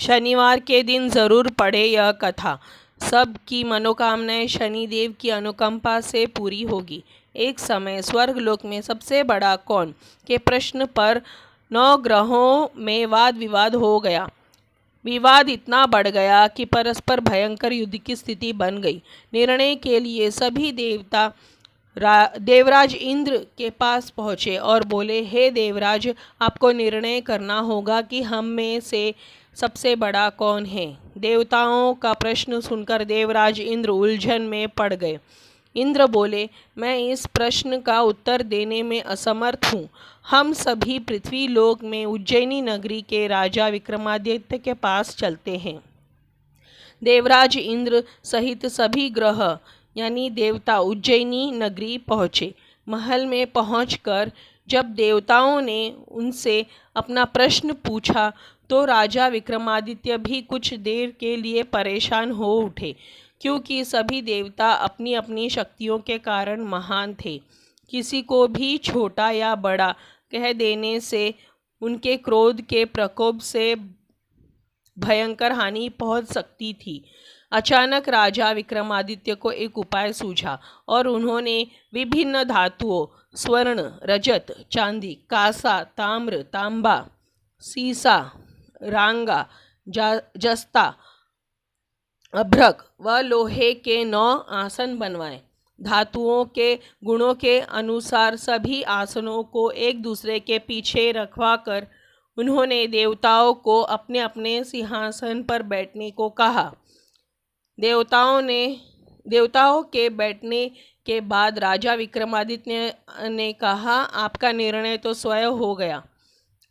शनिवार के दिन ज़रूर पढ़े यह कथा। सब की मनोकामनाएं शनिदेव की अनुकंपा से पूरी होगी। एक समय स्वर्गलोक में सबसे बड़ा कौन के प्रश्न पर 9 ग्रहों में वाद विवाद हो गया। विवाद इतना बढ़ गया कि परस्पर भयंकर युद्ध की स्थिति बन गई। निर्णय के लिए सभी देवता देवराज इंद्र के पास पहुँचे और बोले, हे देवराज, आपको निर्णय करना होगा कि हम में से सबसे बड़ा कौन है। देवताओं का प्रश्न सुनकर देवराज इंद्र उलझन में पड़ गए। इंद्र बोले, मैं इस प्रश्न का उत्तर देने में असमर्थ हूँ। हम सभी पृथ्वी लोक में उज्जैनी नगरी के राजा विक्रमादित्य के पास चलते हैं। देवराज इंद्र सहित सभी ग्रह यानी देवता उज्जैनी नगरी पहुँचे। महल में पहुंचकर जब देवताओं ने उनसे अपना प्रश्न पूछा तो राजा विक्रमादित्य भी कुछ देर के लिए परेशान हो उठे, क्योंकि सभी देवता अपनी अपनी शक्तियों के कारण महान थे। किसी को भी छोटा या बड़ा कह देने से उनके क्रोध के प्रकोप से भयंकर हानि पहुंच सकती थी। अचानक राजा विक्रमादित्य को एक उपाय सूझा और उन्होंने विभिन्न धातुओं स्वर्ण, रजत, चांदी, कांसा, ताम्र, तांबा, सीसा, रांगा, जस्ता, अभ्रक व लोहे के 9 आसन बनवाए। धातुओं के गुणों के अनुसार सभी आसनों को एक दूसरे के पीछे रखवा कर उन्होंने देवताओं को अपने अपने सिंहासन पर बैठने को कहा। देवताओं के बैठने के बाद राजा विक्रमादित्य ने कहा, आपका निर्णय तो स्वयं हो गया।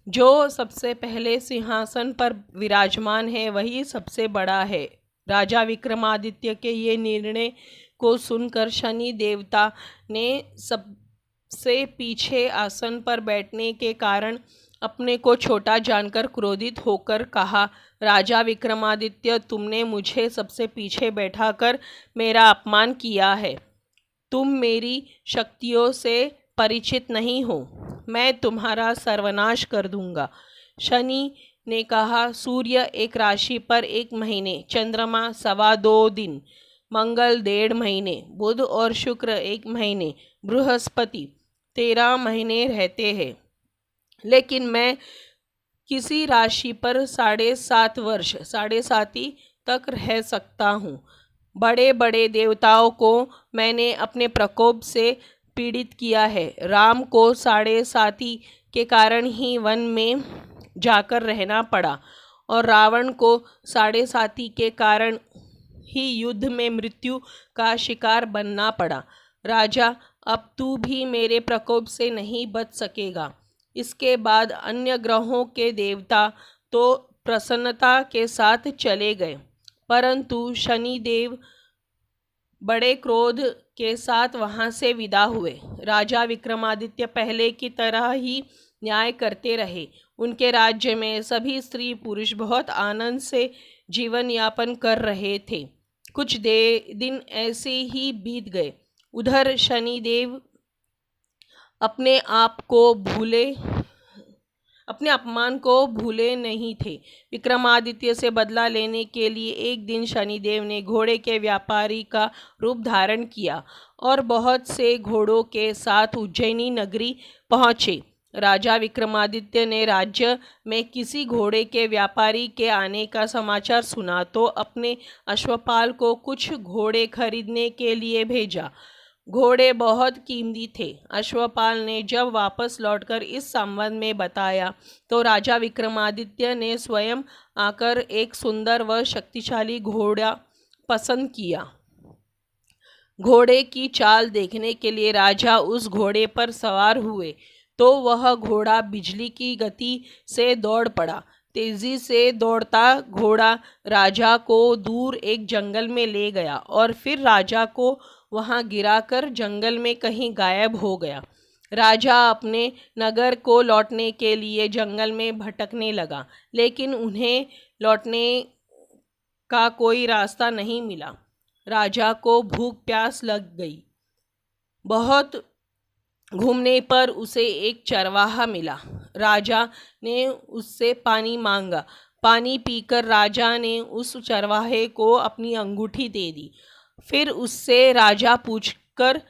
जो सबसे पहले सिंहासन पर विराजमान है वही सबसे बड़ा है। राजा विक्रमादित्य के ये निर्णय को सुनकर शनि देवता ने सबसे पीछे आसन पर बैठने के कारण अपने को छोटा जानकर क्रोधित होकर कहा, राजा विक्रमादित्य, तुमने मुझे सबसे पीछे बैठाकर मेरा अपमान किया है। तुम मेरी शक्तियों से परिचित नहीं हो। मैं तुम्हारा सर्वनाश कर दूंगा। शनि ने कहा, सूर्य एक राशि पर 1 महीने, चंद्रमा 2.25 दिन, मंगल 1.5 महीने, बुध और शुक्र 1 महीने, बृहस्पति 13 महीने रहते हैं। लेकिन मैं किसी राशि पर 7.5 वर्ष 7.5 तक रह सकता हूँ। बड़े बड़े देवताओं को मैंने अपने प्रकोप से पीड़ित किया है। राम को 7.5 के कारण ही वन में जाकर रहना पड़ा और रावण को 7.5 के कारण ही युद्ध में मृत्यु का शिकार बनना पड़ा। राजा, अब तू भी मेरे प्रकोप से नहीं बच सकेगा। इसके बाद अन्य ग्रहों के देवता तो प्रसन्नता के साथ चले गए, परंतु शनिदेव बड़े क्रोध के साथ वहां से विदा हुए। राजा विक्रमादित्य पहले की तरह ही न्याय करते रहे। उनके राज्य में सभी स्त्री पुरुष बहुत आनंद से जीवन यापन कर रहे थे। कुछ दिन ऐसे ही बीत गए। उधर शनिदेव अपने अपमान को भूले नहीं थे। विक्रमादित्य से बदला लेने के लिए एक दिन शनिदेव ने घोड़े के व्यापारी का रूप धारण किया और बहुत से घोड़ों के साथ उज्जैनी नगरी पहुँचे। राजा विक्रमादित्य ने राज्य में किसी घोड़े के व्यापारी के आने का समाचार सुना तो अपने अश्वपाल को कुछ घोड़े खरीदने के लिए भेजा। घोड़े बहुत कीमती थे। अश्वपाल ने जब वापस लौटकर इस संबंध में बताया तो राजा विक्रमादित्य ने स्वयं आकर एक सुंदर व शक्तिशाली घोड़ा पसंद किया। घोड़े की चाल देखने के लिए राजा उस घोड़े पर सवार हुए तो वह घोड़ा बिजली की गति से दौड़ पड़ा। तेजी से दौड़ता घोड़ा राजा को दूर एक जंगल में ले गया और फिर राजा को वहां गिराकर जंगल में कहीं गायब हो गया। राजा अपने नगर को लौटने के लिए जंगल में भटकने लगा, लेकिन उन्हें लौटने का कोई रास्ता नहीं मिला। राजा को भूख प्यास लग गई। बहुत घूमने पर उसे एक चरवाहा मिला। राजा ने उससे पानी मांगा, पानी पीकर राजा ने उस चरवाहे को अपनी अंगूठी दे दी। फिर उससे राजा पूछकर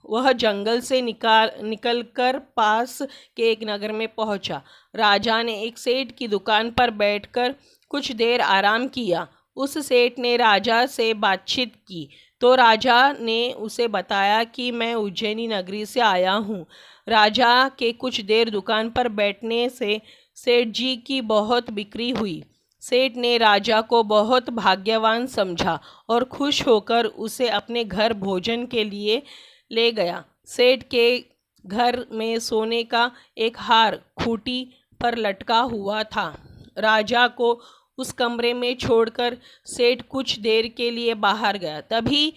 वह जंगल से निकलकर पास के एक नगर में पहुंचा। राजा ने एक सेठ की दुकान पर बैठकर कुछ देर आराम किया। उस सेठ ने राजा से बातचीत की तो राजा ने उसे बताया कि मैं उज्जैनी नगरी से आया हूँ। राजा के कुछ देर दुकान पर बैठने से सेठ जी की बहुत बिक्री हुई। सेठ ने राजा को बहुत भाग्यवान समझा और खुश होकर उसे अपने घर भोजन के लिए ले गया। सेठ के घर में सोने का एक हार खूंटी पर लटका हुआ था। राजा को उस कमरे में छोड़कर सेठ कुछ देर के लिए बाहर गया। तभी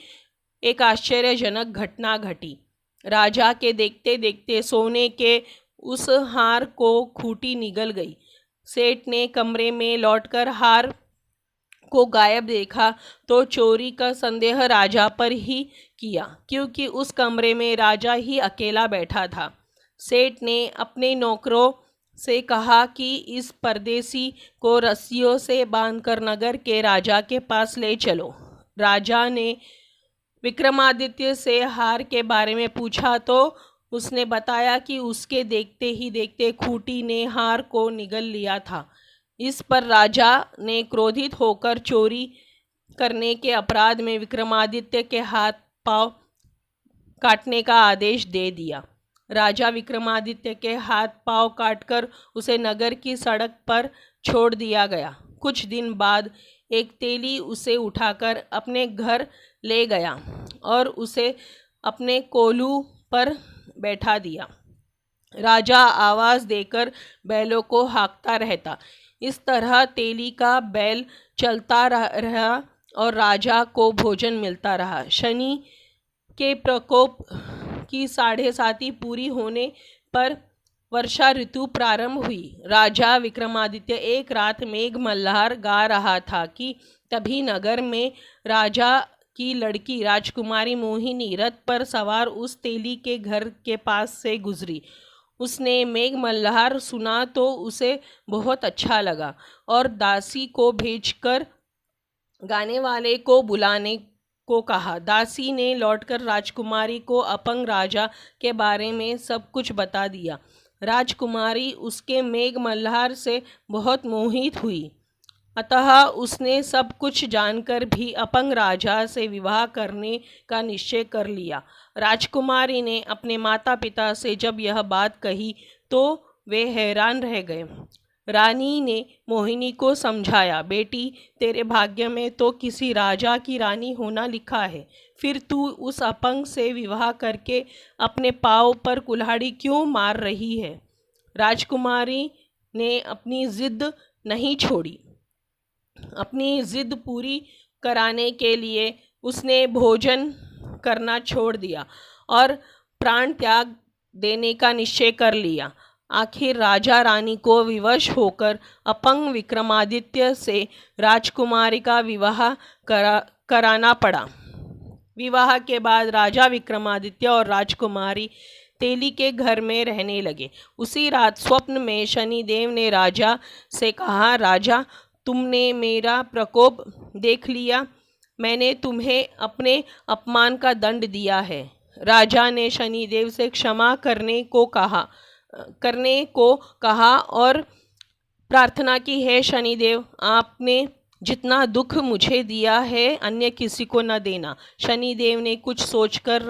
एक आश्चर्यजनक घटना घटी। राजा के देखते देखते सोने के उस हार को खूंटी निगल गई। सेठ ने कमरे में लौटकर हार को गायब देखा तो चोरी का संदेह राजा पर ही किया, क्योंकि उस कमरे में राजा ही अकेला बैठा था। सेठ ने अपने नौकरों से कहा कि इस परदेसी को रस्सियों से बांधकर नगर के राजा के पास ले चलो। राजा ने विक्रमादित्य से हार के बारे में पूछा तो उसने बताया कि उसके देखते ही देखते खूंटी ने हार को निगल लिया था। इस पर राजा ने क्रोधित होकर चोरी करने के अपराध में विक्रमादित्य के हाथ पांव काटने का आदेश दे दिया। राजा विक्रमादित्य के हाथ पांव काटकर उसे नगर की सड़क पर छोड़ दिया गया। कुछ दिन बाद एक तेली उसे उठाकर अपने घर ले गया और उसे अपने कोलू पर बैठा दिया। राजा आवाज़ देकर बैलों को हाँकता रहता। इस तरह तेली का बैल चलता रहा और राजा को भोजन मिलता रहा। शनि के प्रकोप की 7.5 पूरी होने पर वर्षा ऋतु प्रारंभ हुई। राजा विक्रमादित्य एक रात मेघ मल्हार गा रहा था कि तभी नगर में राजा की लड़की राजकुमारी मोहिनी रथ पर सवार उस तेली के घर के पास से गुजरी। उसने मेघ मल्हार सुना तो उसे बहुत अच्छा लगा और दासी को भेजकर गाने वाले को बुलाने को कहा। दासी ने लौटकर राजकुमारी को अपंग राजा के बारे में सब कुछ बता दिया। राजकुमारी उसके मेघ मल्हार से बहुत मोहित हुई, अतः उसने सब कुछ जानकर भी अपंग राजा से विवाह करने का निश्चय कर लिया। राजकुमारी ने अपने माता पिता से जब यह बात कही तो वे हैरान रह गए। रानी ने मोहिनी को समझाया, बेटी तेरे भाग्य में तो किसी राजा की रानी होना लिखा है, फिर तू उस अपंग से विवाह करके अपने पाँव पर कुल्हाड़ी क्यों मार रही है। राजकुमारी ने अपनी जिद नहीं छोड़ी। अपनी जिद पूरी कराने के लिए उसने भोजन करना छोड़ दिया और प्राण त्याग देने का निश्चय कर लिया। आखिर राजा रानी को विवश होकर अपंग विक्रमादित्य से राजकुमारी का विवाह कराना पड़ा। विवाह के बाद राजा विक्रमादित्य और राजकुमारी तेली के घर में रहने लगे। उसी रात स्वप्न में शनिदेव ने राजा से कहा, राजा तुमने मेरा प्रकोप देख लिया, मैंने तुम्हें अपने अपमान का दंड दिया है। राजा ने शनिदेव से क्षमा करने को कहा और प्रार्थना की, है शनिदेव आपने जितना दुख मुझे दिया है अन्य किसी को न देना। शनिदेव ने कुछ सोचकर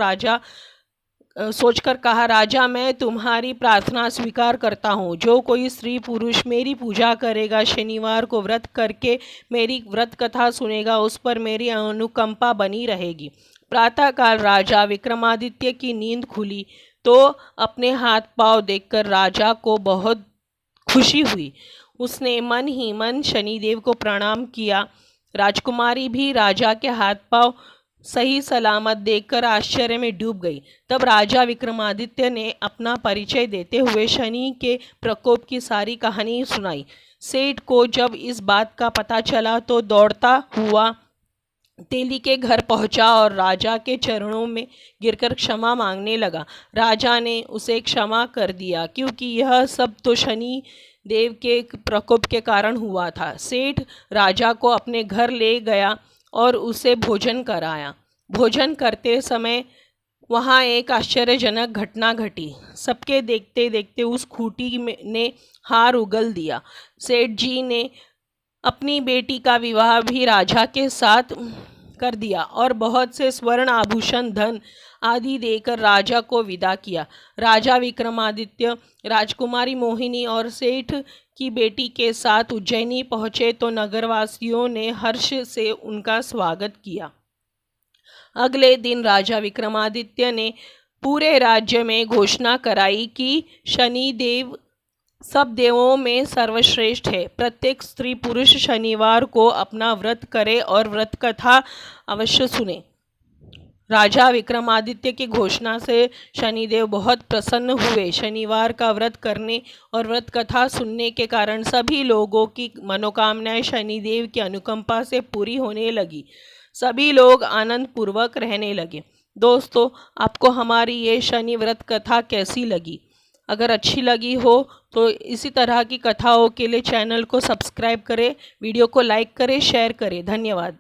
कहा, राजा मैं तुम्हारी प्रार्थना स्वीकार करता हूँ। जो कोई स्त्री पुरुष मेरी पूजा करेगा, शनिवार को व्रत करके मेरी व्रत कथा सुनेगा, उस पर मेरी अनुकंपा बनी रहेगी। प्रातःकाल राजा विक्रमादित्य की नींद खुली तो अपने हाथ पांव देखकर राजा को बहुत खुशी हुई। उसने मन ही मन शनिदेव को प्रणाम किया। राजकुमारी भी राजा के हाथ पांव सही सलामत देखकर आश्चर्य में डूब गई। तब राजा विक्रमादित्य ने अपना परिचय देते हुए शनि के प्रकोप की सारी कहानी सुनाई। सेठ को जब इस बात का पता चला तो दौड़ता हुआ तेली के घर पहुंचा और राजा के चरणों में गिरकर क्षमा मांगने लगा। राजा ने उसे क्षमा कर दिया, क्योंकि यह सब तो शनि देव के प्रकोप के कारण हुआ था। सेठ राजा को अपने घर ले गया और उसे भोजन कराया। भोजन करते समय वहाँ एक आश्चर्यजनक घटना घटी। सबके देखते देखते उस खूंटी ने हार उगल दिया। सेठ जी ने अपनी बेटी का विवाह भी राजा के साथ कर दिया और बहुत से स्वर्ण आभूषण, धन आदि देकर राजा को विदा किया। राजा विक्रमादित्य राजकुमारी मोहिनी और सेठ की बेटी के साथ उज्जैनी पहुँचे तो नगरवासियों ने हर्ष से उनका स्वागत किया। अगले दिन राजा विक्रमादित्य ने पूरे राज्य में घोषणा कराई कि शनिदेव सब देवों में सर्वश्रेष्ठ है। प्रत्येक स्त्री पुरुष शनिवार को अपना व्रत करे और व्रत कथा अवश्य सुने। राजा विक्रमादित्य की घोषणा से शनिदेव बहुत प्रसन्न हुए। शनिवार का व्रत करने और व्रत कथा सुनने के कारण सभी लोगों की मनोकामनाएं शनिदेव की अनुकंपा से पूरी होने लगी। सभी लोग आनंद पूर्वक रहने लगे। दोस्तों, आपको हमारी ये शनि व्रत कथा कैसी लगी? अगर अच्छी लगी हो तो इसी तरह की कथाओं के लिए चैनल को सब्सक्राइब करें, वीडियो को लाइक करें, शेयर करें। धन्यवाद।